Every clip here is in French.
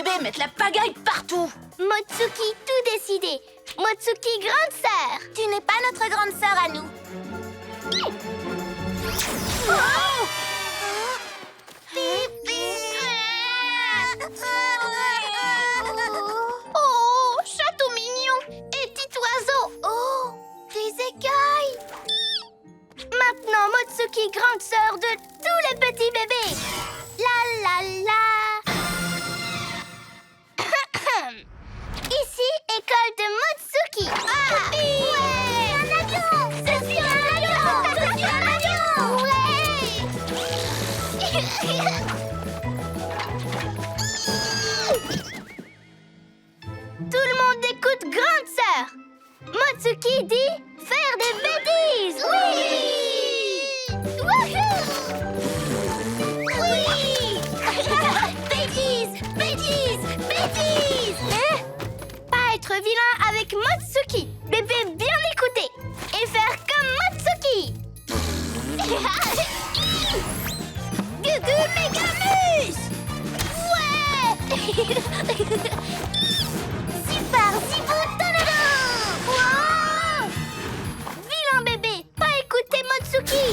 bébés mettent la pagaille partout. Motsuki, tout décidé. Motsuki, grande sœur. Tu n'es pas notre grande sœur à nous. Oh! Oh, château mignon et petit oiseau. Oh, des écailles. Maintenant, Motsuki, grande sœur de tous les petits bébés. La la la. Ici, école de Motsuki. Ah, ouais, un avion. C'est un avion. C'est un avion. Ouais. Tout le monde écoute grande sœur. Motsuki dit faire des bêtises. Oui. Wouhou. Oui. Bêtises, bêtises, bêtises. Hein? Pas être vilain avec Motsuki. Bébé bien écouter et faire comme Motsuki. Gugu Mégamus. Ouais. Super Zibou Tornado. Wow. Vilain bébé, pas écouter Motsuki.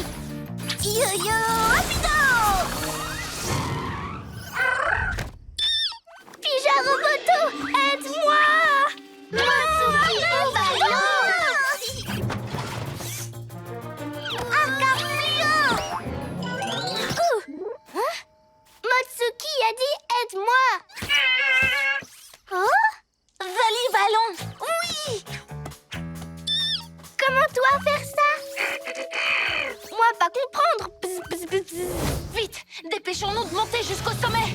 Yo-yo rapido. Pija Roboto, aide-moi. Motsuki au ballon. Encore fluo. Hein? Motsuki a dit aide-moi. Oh? Vali ballon. Oui. Comment toi faire ça? Moi pas comprendre. Bzz, bzz, bzz, bzz. Vite, dépêchons-nous de monter jusqu'au sommet.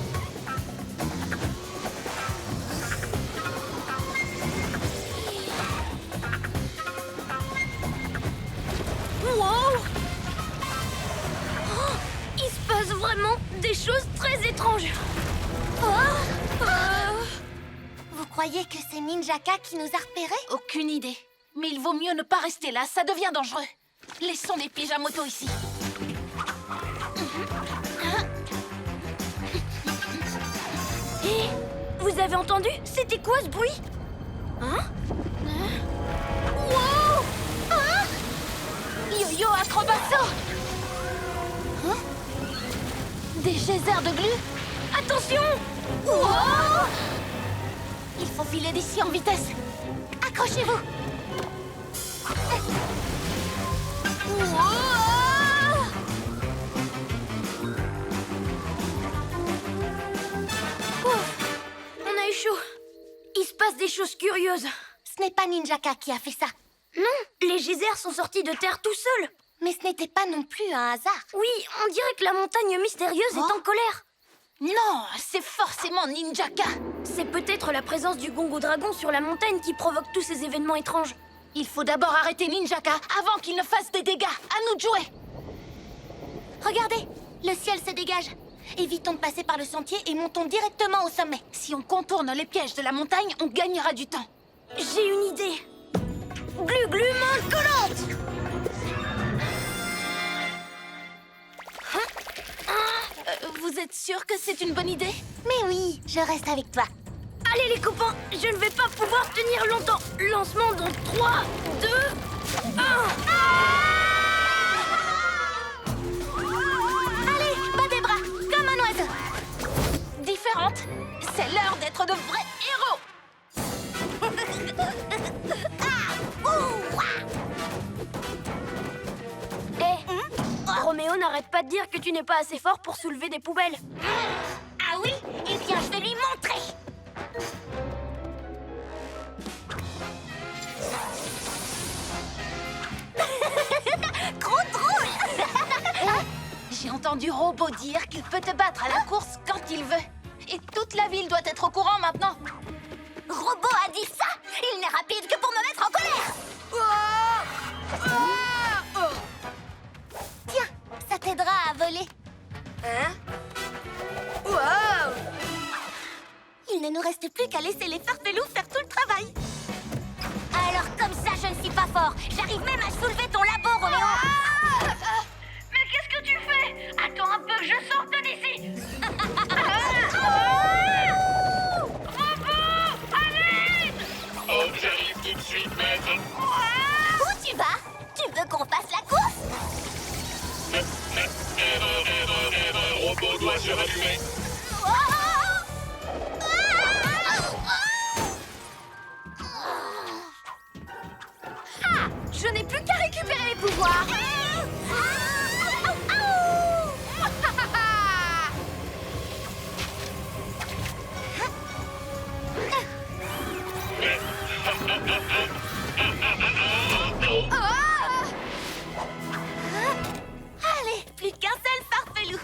Wow! Oh, il se passe vraiment des choses très étranges. Vous croyez que c'est Ninjaka qui nous a repérés? Aucune idée. Mais il vaut mieux ne pas rester là, ça devient dangereux. Laissons les pyjamotos ici. Et vous avez entendu? C'était quoi ce bruit? Hein? Wow! Hein? Yo-yo acrobasso. Hein? Des geysers de glu. Attention! Wow! Il faut filer d'ici en vitesse. Accrochez-vous. On a eu chaud. Il se passe des choses curieuses. Ce n'est pas Ninjaka qui a fait ça. Non, les geysers sont sortis de terre tout seuls. Mais ce n'était pas non plus un hasard. Oui, on dirait que la montagne mystérieuse est en colère. Non, c'est forcément Ninjaka. C'est peut-être la présence du Gongo Dragon sur la montagne qui provoque tous ces événements étranges. Il faut d'abord arrêter Ninjaka avant qu'il ne fasse des dégâts. À nous de jouer. Regardez, le ciel se dégage. Évitons de passer par le sentier et montons directement au sommet. Si on contourne les pièges de la montagne, on gagnera du temps. J'ai une idée. Glu-glu main collante. Vous êtes sûr que c'est une bonne idée? Mais oui, je reste avec toi. Allez les copains, je ne vais pas pouvoir tenir longtemps. Lancement dans 3, 2, 1. Allez, bas des bras, comme un oiseau. Différente. C'est l'heure d'être de vrais héros. Roméo n'arrête pas de dire que tu n'es pas assez fort pour soulever des poubelles. Ah oui? Eh bien, je vais lui montrer. Trop drôle. J'ai entendu Robo dire qu'il peut te battre à la course quand il veut. Et toute la ville doit être au courant maintenant. Robot a dit ça. Il n'est rapide que pour me mettre en colère. Tiens, ça t'aidera à voler. Hein? Wow! Il ne nous reste plus qu'à laisser les farfelous faire tout le travail. Alors comme ça, je ne suis pas fort. J'arrive même à soulever ton labo, Roméo. Mais qu'est-ce que tu fais? Attends un peu que je sorte d'ici. laser allumé. Ah, je n'ai plus qu'à récupérer les pouvoirs. Allez, plus qu'un seul farfelou.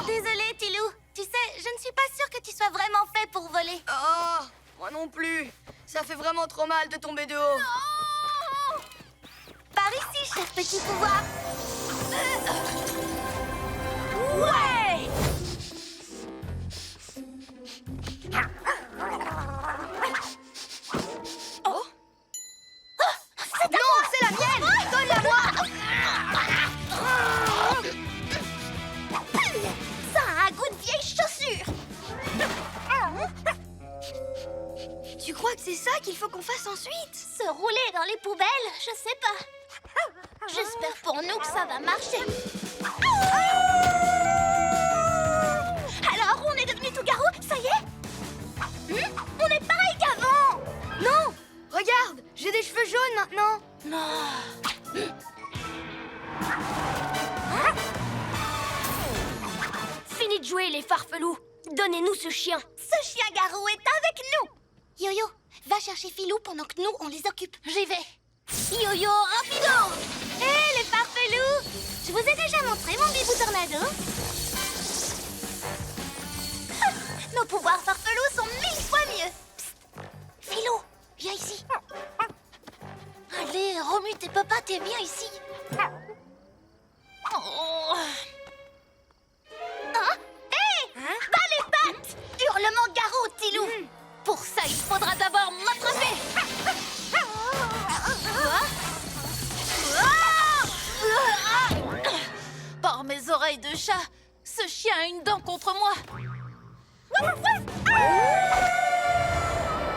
Désolée, Tilou. Tu sais, je ne suis pas sûre que tu sois vraiment fait pour voler. Oh, moi non plus. Ça fait vraiment trop mal de tomber de haut. Par ici, cher petit pouvoir. Ouais! Oh! Non, c'est la mienne! Donne-la-moi! Ça a un goût de vieille chaussure. Tu crois que c'est ça qu'il faut qu'on fasse ensuite? Se rouler dans les poubelles, je sais pas. J'espère pour nous que ça va marcher. Alors, on est devenu tout garou, ça y est? On est pareil qu'avant. Non! Regarde, j'ai des cheveux jaunes maintenant. Fini de jouer, les farfelous. Donnez-nous ce chien. Ce chien garou est avec nous. Yo-Yo, va chercher Filou pendant que nous, on les occupe. J'y vais. Yo-Yo, rapido! Hé, les farfelous! Je vous ai déjà montré mon bibou tornado. Nos pouvoirs farfelous sont 1000 fois mieux. Psst. Filou, viens ici. Allez, remue tes papas, t'es bien ici. Oh. Hein? Hé! Bas les pattes! Hurlement garou, Tilou! Pour ça, il faudra d'abord m'attraper! Par mes oreilles de chat, ce chien a une dent contre moi.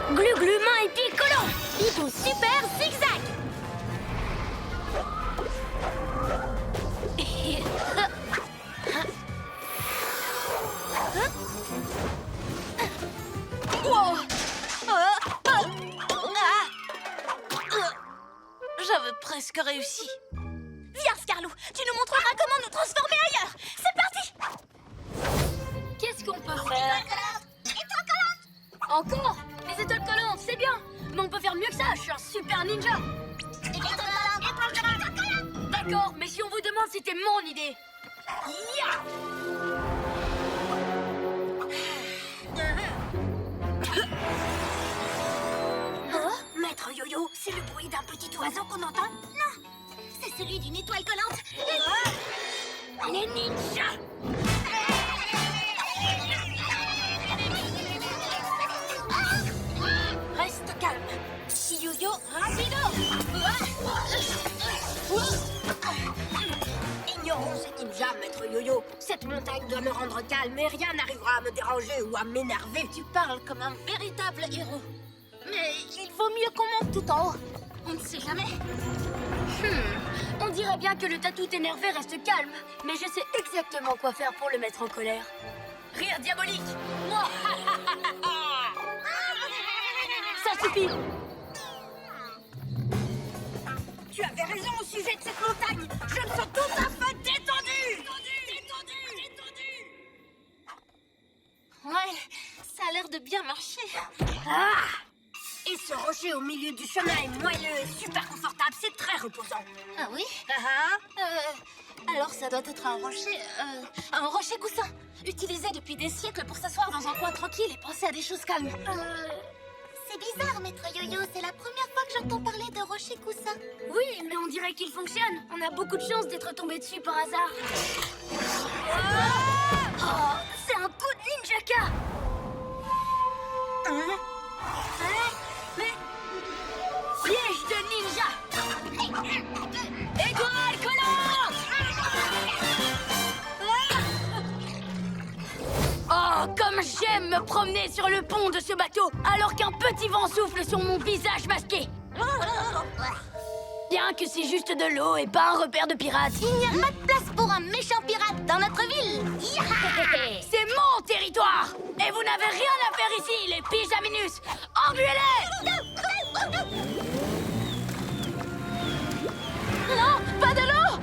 Glu-glu, main et pied collant! Bibou super zigzag! J'avais presque réussi. Viens, Scarlou, tu nous montreras comment nous transformer ailleurs! C'est parti! Qu'est-ce qu'on peut faire? Encore? Les étoiles collantes, c'est bien! Mais on peut faire mieux que ça, je suis un super ninja! D'accord, mais si on vous demande, c'était mon idée! Maître Yo-Yo, c'est le bruit d'un petit oiseau qu'on entend? Non, c'est celui d'une étoile collante. Les ninjas! Reste calme. Yo-Yo, rapido. Ignorons ces ninjas, maître Yo-Yo. Cette montagne doit me rendre calme et rien n'arrivera à me déranger ou à m'énerver. Tu parles comme un véritable héros. Mais il vaut mieux qu'on monte tout en haut. On ne sait jamais. On dirait bien que le tatou énervé reste calme, mais je sais exactement quoi faire pour le mettre en colère. Rire diabolique. Ça suffit. Tu avais raison au sujet de cette montagne. Je me sens tout à fait détendu. Ouais, ça a l'air de bien marcher. Et ce rocher au milieu du chemin est moelleux et super confortable. C'est très reposant. Ah oui? Alors ça doit être un rocher coussin, utilisé depuis des siècles pour s'asseoir dans un coin tranquille et penser à des choses calmes. C'est bizarre, Maître Yo-Yo. C'est la première fois que j'entends parler de rocher coussin. Oui, mais on dirait qu'il fonctionne. On a beaucoup de chance d'être tombé dessus par hasard. Oh, c'est un coup de ninjaka. Mais... Piège de ninja. Étoile collante. Oh, comme j'aime me promener sur le pont de ce bateau alors qu'un petit vent souffle sur mon visage masqué. bien que c'est juste de l'eau et pas un repère de pirates. Il n'y a pas de place pour un méchant pirate dans notre ville. C'est mon territoire. Et vous n'avez rien à faire ici, les pyjaminus. Engueulez-les. Non, pas de l'eau!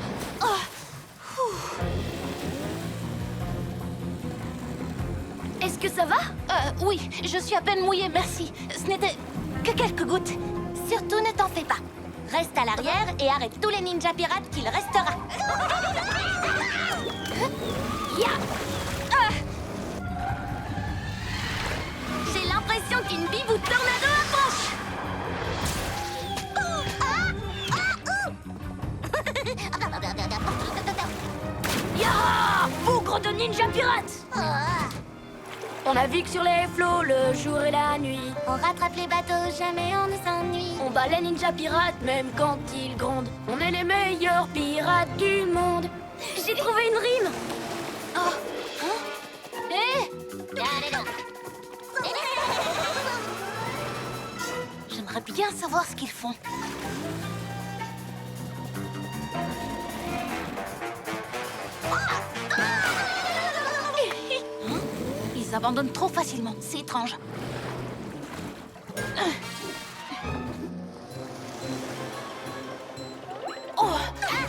Est-ce que ça va? Oui, je suis à peine mouillée, merci. Ce n'était que quelques gouttes. Surtout ne t'en fais pas. Reste à l'arrière et arrête tous les ninjas pirates qu'il restera. Ya! J'ai l'impression qu'une bibou tornado approche. Ya! Bougre de ninja pirates. On navigue sur les flots le jour et la nuit. On rattrape les bateaux, jamais on ne s'ennuie. On bat les ninja pirates même quand ils grondent. On est les meilleurs pirates du monde. J'ai trouvé une rime. J'aimerais bien savoir ce qu'ils font. Ils abandonnent trop facilement, c'est étrange. Oh,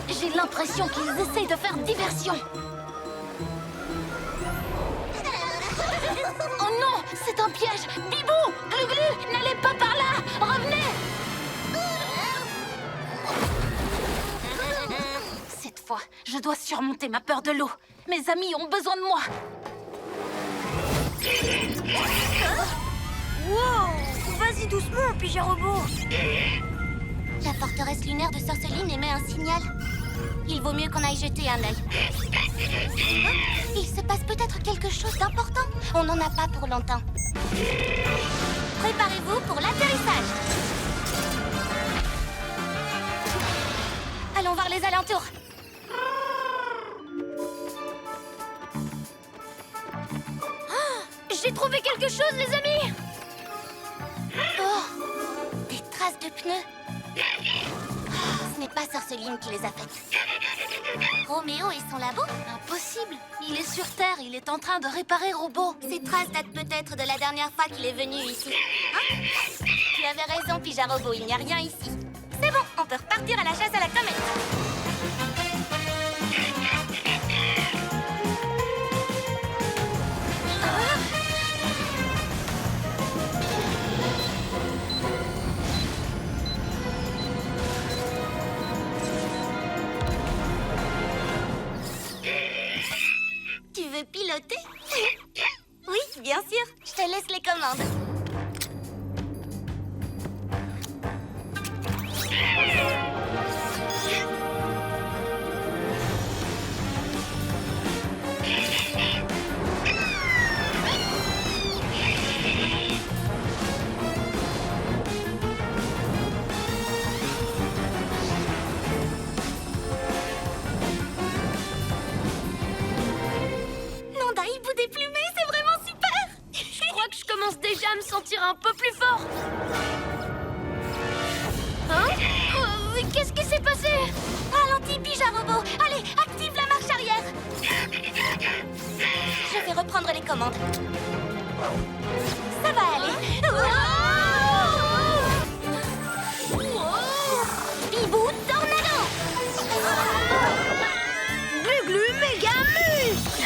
j'ai l'impression qu'ils essayent de faire diversion. Oh non, c'est un piège. Bibou, Glu-Glu, n'allez pas par là. Revenez. Cette fois, je dois surmonter ma peur de l'eau. Mes amis ont besoin de moi. Wow! Vas-y doucement, Pyjarobot. La forteresse lunaire de Sorceline émet un signal. Il vaut mieux qu'on aille jeter un œil. Il se passe peut-être quelque chose d'important. On n'en a pas pour longtemps. Préparez-vous pour l'atterrissage. Allons voir les alentours. J'ai trouvé quelque chose, les amis. Oh, des traces de pneus. Ce n'est pas Sorceline qui les a faites. Roméo et son labo? Impossible. Il est sur Terre, il est en train de réparer Robot. Ces traces datent peut-être de la dernière fois qu'il est venu ici. Hein? Tu avais raison, Pyjarobo, il n'y a rien ici. C'est bon, on peut repartir à la chasse à la comète. Tu veux piloter? Oui, bien sûr. Je te laisse les commandes. Nanda, hibou déplumé, c'est vraiment super. Je crois que je commence déjà à me sentir un peu plus fort. Hein? Qu'est-ce qui s'est passé? Ralentis, Pyjarobo. Allez, active la marche arrière. Je vais reprendre les commandes. Ça va aller. Bibou tornado. Glu-glu méga muscle.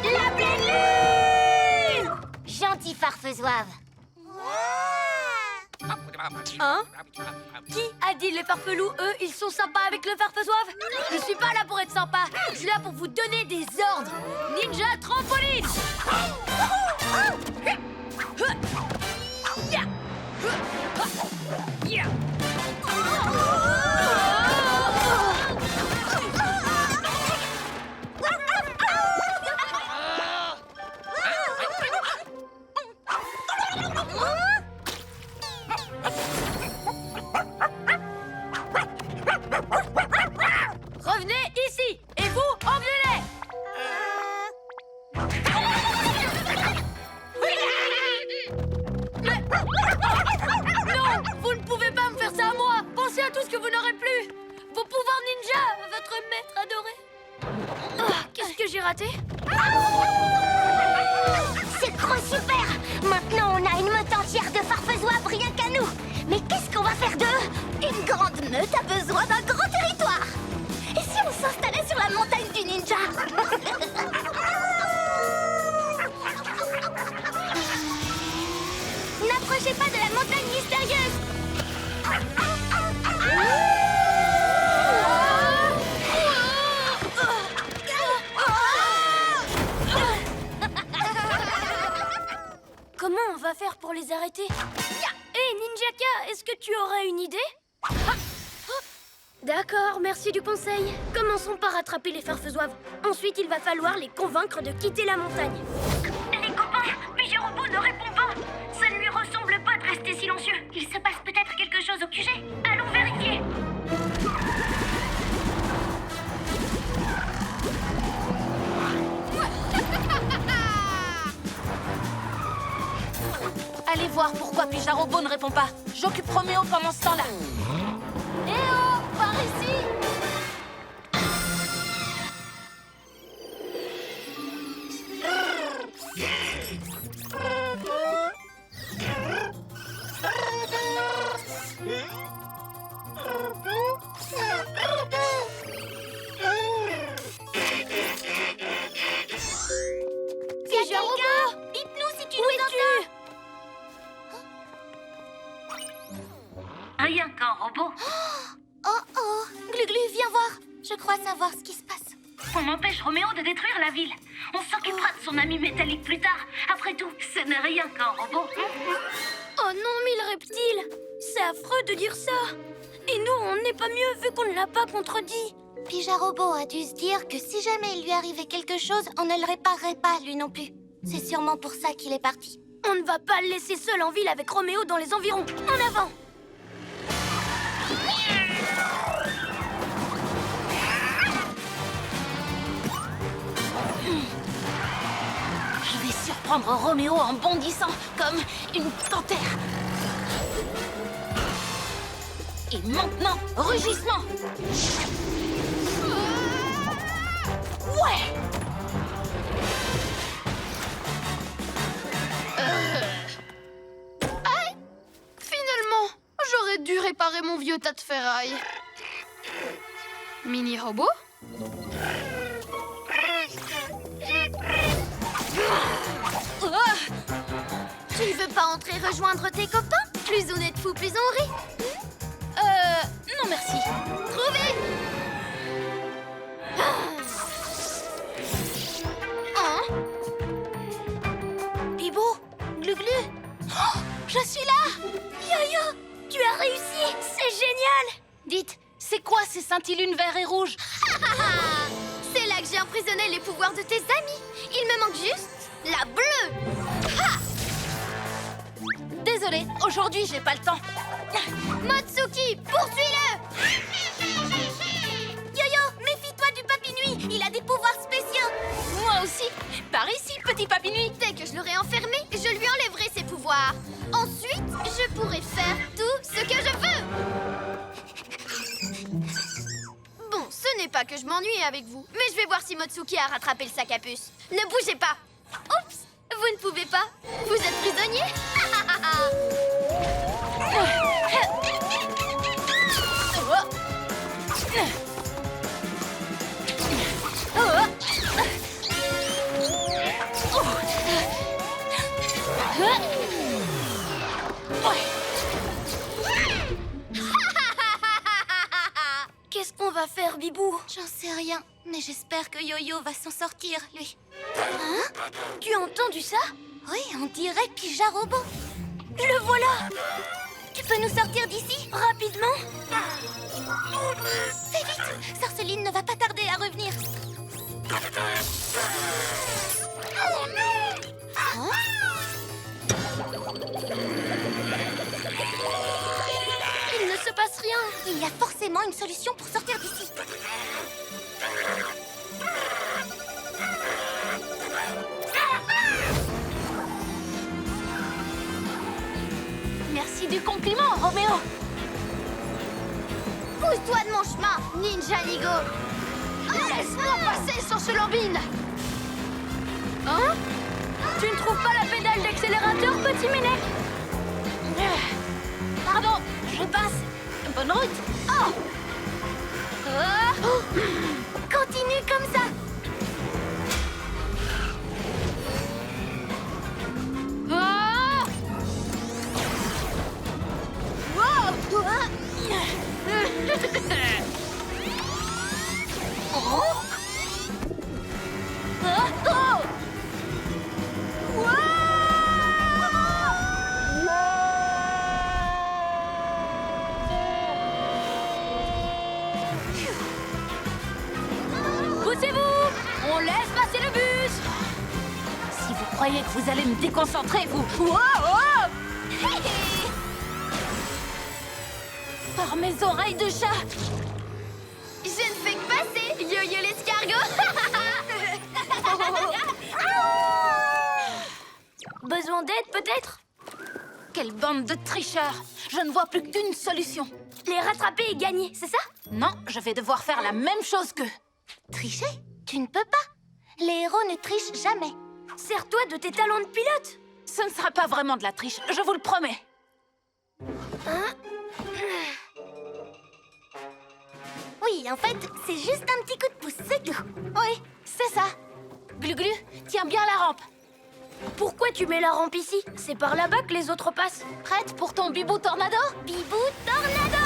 La pleine lune. Gentil farfesoave. Hein? Qui a dit les farfelous, eux, ils sont sympas avec le farfesoave? Je suis pas là pour être sympa. Je suis là pour vous donner des ordres. Ninja trampoline. Revenez ici. Et vous, engueulez. pourrai plus. Vos pouvoirs ninja, votre maître adoré. Ah, qu'est-ce que j'ai raté? C'est trop super! Maintenant, on a une meute entière de farfesoives rien qu'à nous! Mais qu'est-ce qu'on va faire d'eux? Une grande meute a besoin d'un grand territoire! Et si on s'installait sur la montagne du ninja? N'approchez pas de la montagne mystérieuse! Comment on va faire pour les arrêter? Hé, Ninjaka, est-ce que tu aurais une idée? D'accord, merci du conseil. Commençons par attraper les farfesoives. Ensuite, il va falloir les convaincre de quitter la montagne. Les copains, Pijabrobo ne répond pas! Ça ne lui ressemble pas de rester silencieux. Il se passe peut-être quelque chose au QG. Allons vérifier. Allez voir pourquoi Pijabrobo ne répond pas. J'occupe Roméo pendant ce temps-là. Eh oh, par ici! Pijabrobo, dites-nous si tu nous entends. Rien qu'un robot. Oh oh, Glu-Glu, viens voir. Je crois savoir ce qui se passe. On empêche Roméo de détruire la ville. On s'occupera de son ami métallique plus tard. Après tout, ce n'est rien qu'un robot. Oh non, mille reptiles! C'est affreux de dire ça! Et nous, on n'est pas mieux vu qu'on ne l'a pas contredit! Pijabrobo a dû se dire que si jamais il lui arrivait quelque chose, on ne le réparerait pas, lui non plus. C'est sûrement pour ça qu'il est parti. On ne va pas le laisser seul en ville avec Roméo dans les environs! En avant! Je vais surprendre Roméo en bondissant comme une panthère. Et maintenant, rugissement. Ouais. Finalement, j'aurais dû réparer mon vieux tas de ferraille. Mini robot? Tu ne veux pas entrer rejoindre tes copains? Plus on est de fous, plus on rit. Non merci. Trouvé! Hein? Bibo! Glu-Glu! Oh, je suis là! Yo-Yo! Tu as réussi! C'est génial! Dites, c'est quoi ces scintillunes vert et rouge? C'est là que j'ai emprisonné les pouvoirs de tes amis. Il me manque juste la bleue. Désolée, aujourd'hui j'ai pas le temps. Motsuki, poursuis-le! Yo-Yo, méfie-toi du Papy Nuit. Il a des pouvoirs spéciaux. Moi aussi. Par ici, petit Papy Nuit. Dès que je l'aurai enfermé, je lui enlèverai ses pouvoirs. Ensuite, je pourrai faire tout ce que je veux. Bon, ce n'est pas que je m'ennuie avec vous, mais je vais voir si Motsuki a rattrapé le sac à puce. Ne bougez pas! Oups, vous ne pouvez pas. Vous êtes prisonnier. Qu'est-ce qu'on va faire, Bibou? J'en sais rien, mais j'espère que Yo-Yo va s'en sortir, lui. Tu as entendu ça? Oui, on dirait Pijabrobo. Le voilà! Tu peux nous sortir d'ici? Rapidement! Fais vite! Sorceline ne va pas tarder à revenir. Hein? Il ne se passe rien! Il y a forcément une solution pour sortir d'ici. Merci du compliment, Roméo. Ouh, Pousse-toi de mon chemin, Ninja Nigo. Laisse-moi passer sur ce lambine. Hein? Tu ne trouves pas la pédale d'accélérateur, petit minet? Pardon, je passe. Bonne route. Oh! Continue comme ça. Ah! Wow! Poussez-vous! On laisse passer le bus! Si vous croyez que vous allez me déconcentrer, vous... Par mes oreilles de chat. Je ne fais que passer, yo-yo l'escargot. Besoin d'aide, peut-être? Quelle bande de tricheurs. Je ne vois plus qu'une solution. Les rattraper et gagner, c'est ça? Non, je vais devoir faire la même chose qu'eux. Tricher? Tu ne peux pas. Les héros ne trichent jamais. Sers-toi de tes talents de pilote. Ce ne sera pas vraiment de la triche, je vous le promets. Oui, en fait, c'est juste un petit coup de pouce, c'est tout. Oui, c'est ça. Glu-Glu, tiens bien la rampe. Pourquoi tu mets la rampe ici? C'est par là-bas que les autres passent. Prête pour ton bibou tornado? Bibou tornado!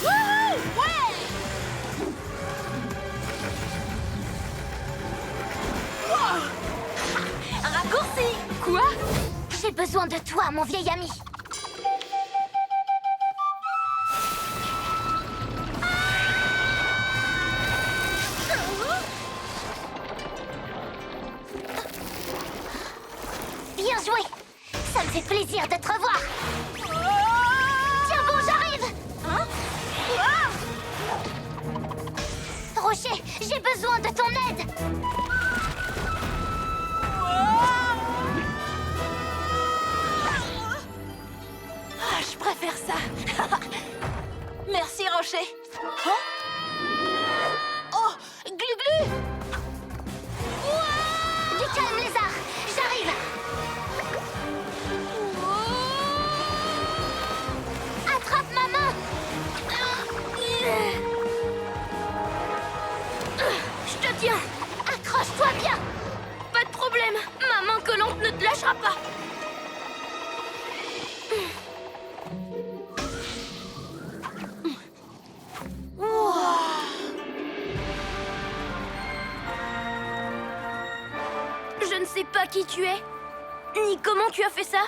Wouhou! Ouais! Un raccourci! Quoi? J'ai besoin de toi, mon vieil ami. Bien joué! Ça me fait plaisir de te revoir! Tiens bon, j'arrive! Hein? Rocher, j'ai besoin de ton aide! Ah, je préfère ça. Merci, Rocher. Oh, Glu-Glu! Du calme, lézard! J'arrive! Attrape ma main! Je te tiens. Accroche-toi bien! Pas de problème. Ma main collante ne te lâchera pas. Je ne sais pas qui tu es, ni comment tu as fait ça.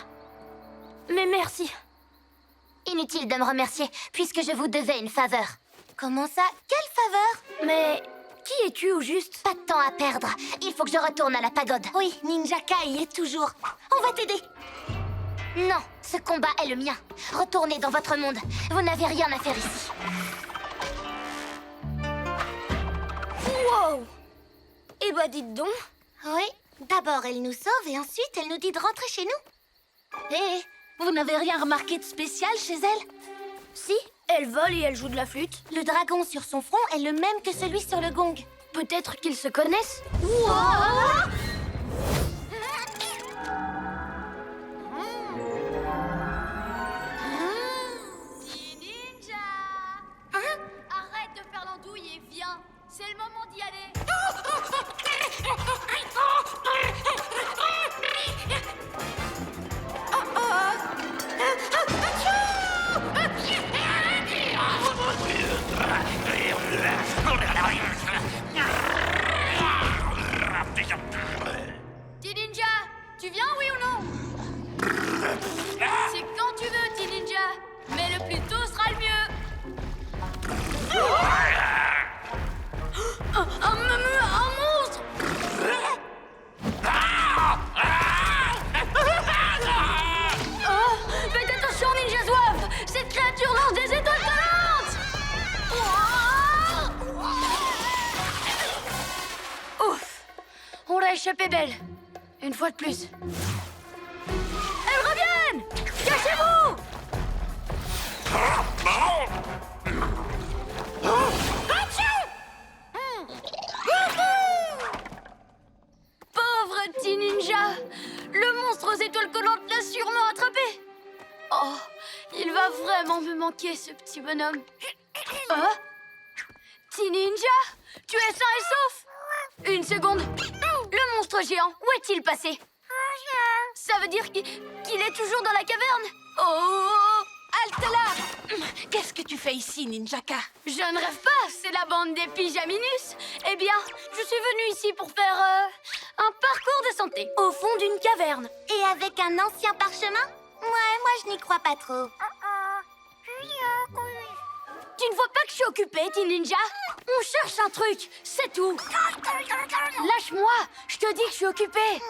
Mais merci. Inutile de me remercier, puisque je vous devais une faveur. Comment ça? Quelle faveur? Mais qui es-tu au juste? Pas de temps à perdre. Il faut que je retourne à la pagode. Oui, Ninja Kai y est toujours. On va t'aider. Non, ce combat est le mien. Retournez dans votre monde. Vous n'avez rien à faire ici. Wow! Eh bah dites donc. Oui, d'abord elle nous sauve et ensuite elle nous dit de rentrer chez nous. Hé, vous n'avez rien remarqué de spécial chez elle? Si, elle vole et elle joue de la flûte. Le dragon sur son front est le même que celui sur le gong. Peut-être qu'ils se connaissent. Ninja! Arrête de faire l'andouille et viens. C'est le moment d'y aller. Petit Ninja, tu viens, oui ou non? C'est quand tu veux, petit Ninja. Mais le plus tôt sera le mieux. Un monstre! Oh, faites attention, Ninja Zouave! Cette créature lance des étoiles volantes! Ouf! On l'a échappé belle. Une fois de plus. Elles reviennent! Cachez-vous! est ce petit bonhomme? Hein? Petit ninja? Tu es sain et sauf? Une seconde. Le monstre géant, où est-il passé? Ça veut dire qu'il est toujours dans la caverne? Oh! Halte là! Qu'est-ce que tu fais ici, Ninjaka? Je ne rêve pas, c'est la bande des pyjaminus. Eh bien, je suis venue ici pour faire un parcours de santé au fond d'une caverne. Et avec un ancien parchemin? Ouais, moi je n'y crois pas trop. Tu ne vois pas que je suis occupée, Teen Ninja? On cherche un truc, c'est tout. Lâche-moi, je te dis que je suis occupée.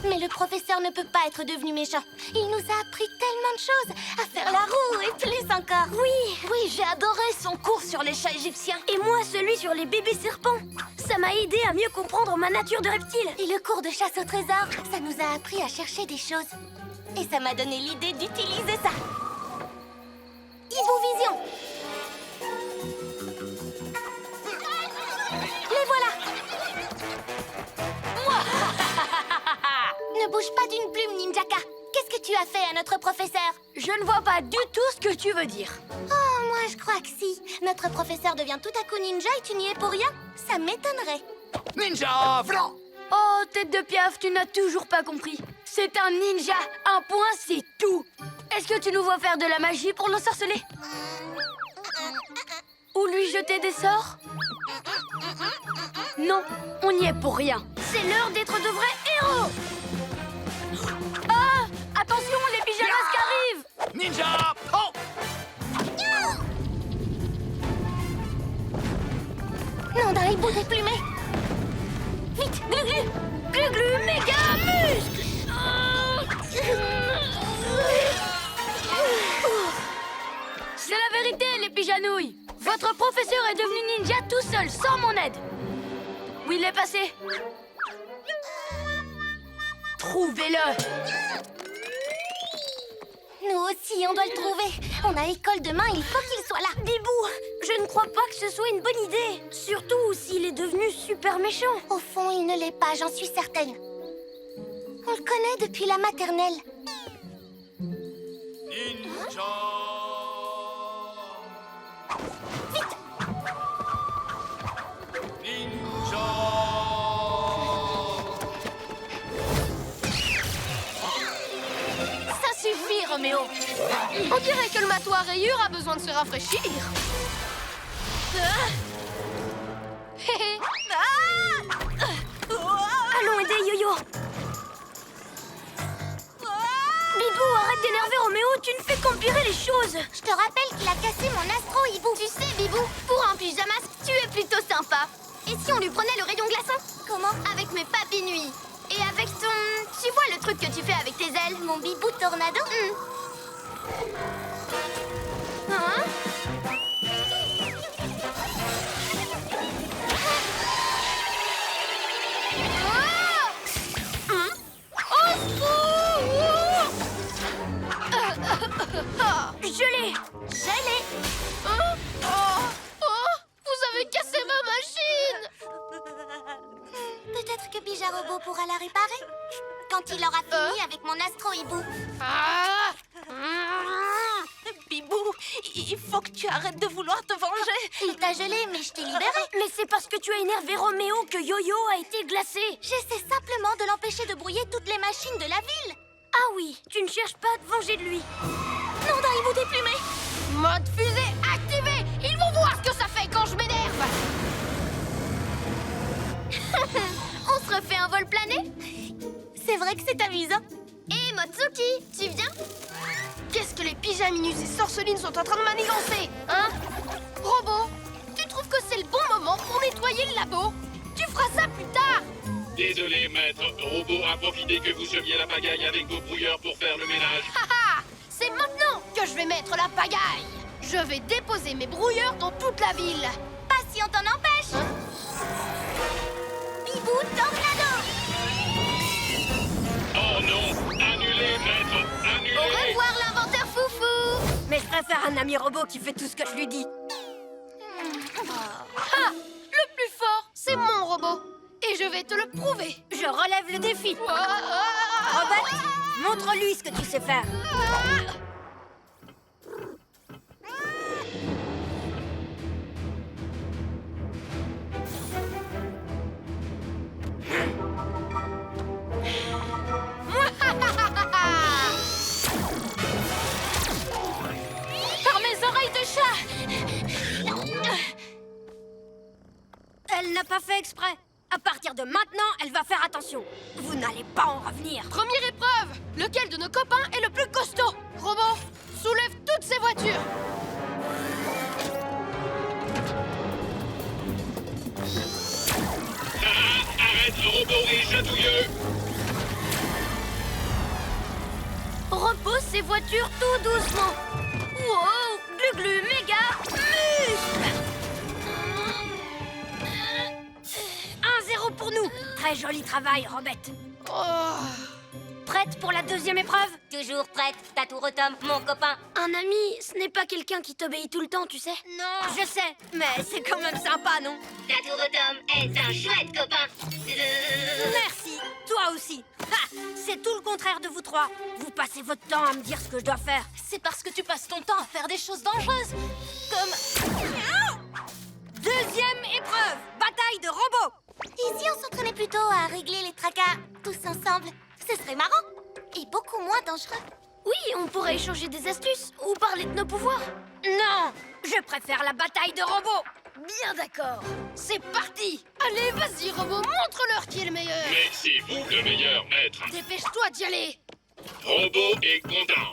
Mais le professeur ne peut pas être devenu méchant. Il nous a appris tellement de choses. À faire la roue et plus encore. Oui, j'ai adoré son cours sur les chats égyptiens. Et moi, celui sur les bébés serpents. Ça m'a aidé à mieux comprendre ma nature de reptile. Et le cours de chasse au trésor, ça nous a appris à chercher des choses. Et ça m'a donné l'idée d'utiliser ça. Hibou Vision. Les voilà. Ne bouge pas d'une plume, Ninjaka. Qu'est-ce que tu as fait à notre professeur? Je ne vois pas du tout ce que tu veux dire. Oh, moi je crois que si. Notre professeur devient tout à coup ninja et tu n'y es pour rien. Ça m'étonnerait. Ninja flanc. Oh, tête de piaf, tu n'as toujours pas compris. C'est un ninja, un point, c'est tout. Est-ce que tu nous vois faire de la magie pour l'ensorceler? Ou lui jeter des sorts? Non, on n'y est pour rien. C'est l'heure d'être de vrais héros. Ah! Attention, les pyjamas qui arrivent! Ninja oh. Non, d'un hibou déplumé. Vite, Glu-Glu. Glu-glu, méga muscle! C'est la vérité, les pyjanouilles. Votre professeur est devenu ninja tout seul, sans mon aide. Où il est passé? Trouvez-le! Nous aussi, on doit le trouver. On a école demain, il faut qu'il soit là. Bibou, je ne crois pas que ce soit une bonne idée. Surtout s'il est devenu super méchant. Au fond, il ne l'est pas, j'en suis certaine. On le connaît depuis la maternelle. Ninja. Ninja. Ça suffit, Roméo. On dirait que le matou à rayures a besoin de se rafraîchir. Allons aider Yo-Yo. Bibou, arrête d'énerver Roméo, tu ne fais qu'empirer les choses. Je te rappelle qu'il a cassé mon astro-hibou. Tu sais, Bibou, pour un pyjamas, tu es plutôt sympa. Et si on lui prenait le rayon glaçon? Comment? Avec mes papilles nuits. Et avec ton... Tu vois le truc que tu fais avec tes ailes? Mon bibou tornado? Hein? Je l'ai. Vous avez cassé ma machine! Peut-être que Bijarobo pourra la réparer quand il aura fini avec mon astro-hibou. Bibou, il faut que tu arrêtes de vouloir te venger. Il t'a gelé, mais je t'ai libéré. Mais c'est parce que tu as énervé Roméo que Yo-Yo a été glacé. J'essaie simplement de l'empêcher de brouiller toutes les machines de la ville. Ah oui, tu ne cherches pas à te venger de lui. Non, d'un hibou déplumé. Mode fusée activé! Ils vont voir ce que ça fait quand je m'énerve! On se refait un vol plané? C'est vrai que c'est amusant. Hé, Motsuki, tu viens? Qu'est-ce que les pyjaminus et sorcelines sont en train de manigancer, hein? Robot, tu trouves que c'est le bon moment pour nettoyer le labo? Tu feras ça plus tard! Désolé, maître. Robot a profité que vous semiez la pagaille avec vos brouilleurs pour faire le ménage. Haha! C'est maintenant que je vais mettre la pagaille! Je vais déposer mes brouilleurs dans toute la ville! Pas si on t'en empêche. Bibou tornado. Oh non! Annulé, maître! Au Annulé! revoir, l'inventeur foufou! Mais je préfère un ami robot qui fait tout ce que je lui dis. Ah! Le plus fort, c'est mon robot! Et je vais te le prouver! Je relève le défi. Ah! Robert, montre-lui ce que tu sais faire. Elle n'a pas fait exprès. À partir de maintenant, elle va faire attention. Vous n'allez pas en revenir. Première épreuve. Lequel de nos copains est le plus costaud? Robot, soulève toutes ces voitures. Arrête, robot et chatouilleux! Repose ces voitures tout doucement. Wow, glu-glu, méga, muscle. 1-0 pour nous. Très joli travail, Robette. Oh. Prête pour la deuxième épreuve? Toujours prête, Tatourotom, mon copain. Un ami, ce n'est pas quelqu'un qui t'obéit tout le temps, tu sais. Non, je sais, mais c'est quand même sympa, non? Tatourotom est un chouette copain. Merci, toi aussi. Ha, c'est tout le contraire de vous trois. Vous passez votre temps à me dire ce que je dois faire. C'est parce que tu passes ton temps à faire des choses dangereuses. Comme... Deuxième épreuve, bataille de robots. Et si on s'entraînait plutôt à régler les tracas tous ensemble? Ce serait marrant et beaucoup moins dangereux. Oui, on pourrait échanger des astuces ou parler de nos pouvoirs. Non, je préfère la bataille de robots. Bien d'accord. C'est parti. Allez, vas-y, robot, montre-leur qui est le meilleur. Mais c'est vous le meilleur maître. Dépêche-toi d'y aller. Robot est content.